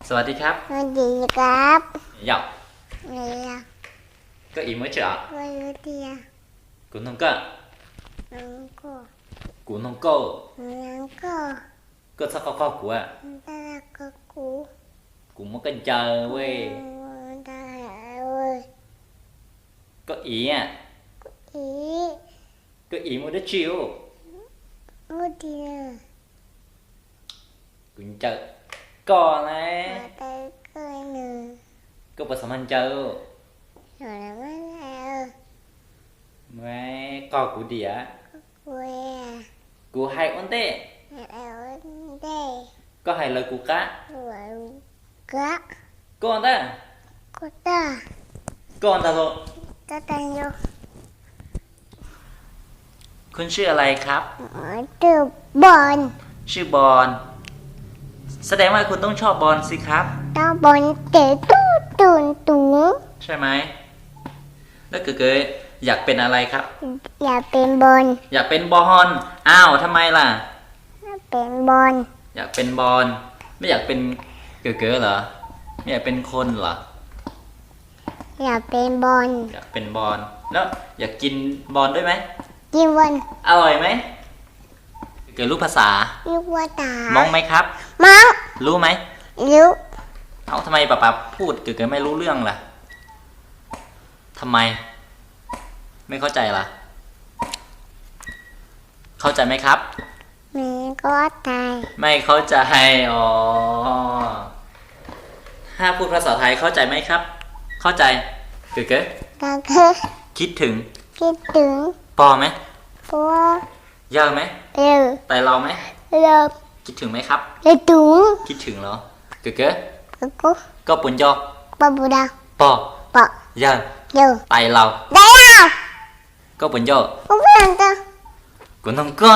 สวัสดีครับสวัสดีครับ หยอกเรีย ก็อีmới chở วันเดีย của nông cơ น้องก็ của nông cô น้องก็ cơ sao có của à ตาก็กู của một cái chờ quê ตาเว้ย có ý à อี có ý một đứa chiều วันเดีย của chờ co มา này ตาเกยหนึ่ง có bà sắm ăn chờ หน่อยไม่แล้ว mấy co của đĩa เว้ย của hai ổn tệ แล้วได้ có hai lời của cá วันกะ con ta ก็ตา con ta rồi ตาตันโย คุณชื่ออะไรครับ ตือบอล ชื่อบอลแสดงว่าคุณต้องชอบบอลสิครับ ตาบอลเตะตู้ตุนตุง ใช่ไหมแล้วเก๋ๆอยากเป็นอะไรครับ อยากเป็นบอล อยากเป็นบอลอ้าวทำไมล่ะ เป็นบอล อยากเป็นบอลไม่อยากเป็นเก๋ๆเหรอไม่อยากเป็นคนเหรอ อยากเป็นบอล อยากเป็นบอลแล้วอยากกินบอลด้วยไหม กินบอล อร่อยไหมเก๋รู้ภาษา ลูกว่าตาม องไหมครับ มัง รู้ไหม ลูก เอ้าทำไมป๊าพูดเก๋ๆไม่รู้เรื่องล่ะทำไม ไม่เข้าใจล่ะ เข้าใจไหมครับ แม่ก็ตาย ไม่เข้าใจอ๋อถ้าพูดภาษาไทยเข้าใจไหมครับ เข้าใจเก๋ ก็คือ ๆคิดถึง คิดถึง ปอไหม เพราะว่าย ากไหม เร็ว แต่เราไหม เร็ว คิดถึงไหมครับ เร็วถุง คิดถึงเหรอเก๋ ก็กู ๆก็ปุ่นยอ ปะบูดา ปอ ปะ ยาก เร็ว แต่เรา ได้แล้ว ก็ปุ่นยอ กูเปลี่ยนตัว กุนทงก็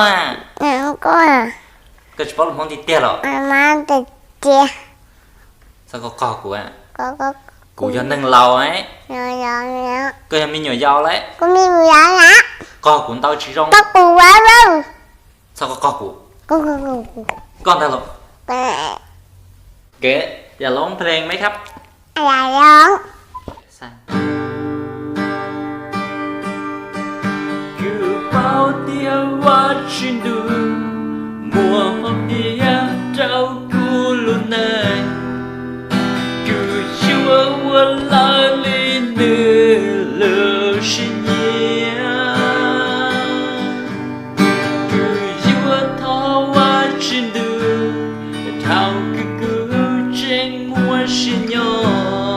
แล้วก็ ก็เฉพาะลมพองที่เตี้ยหรอ มาแต่เจี๊ย สักก็กูอ่ะ ก็ กูจะนึ่งเราไอ้ แล้ว ก็ยังมีหน่วยยาวเลย กูมีเวลาละ ก็กุนเต้าชี้รง ก็กูว่าเร็ว สักก็กู กู ก้อนตลก ไป เก๋อย่าร้องเพลงไหมครับ อะไรร้อง Sang. Cứ bao tia hoa trên đường mùa hôm kia trao cu luôn này cứ chúa quân la lên nửa lửa xin nhé cứ chúa thao hoa trên đường thao cứ trên mua xin nhỏ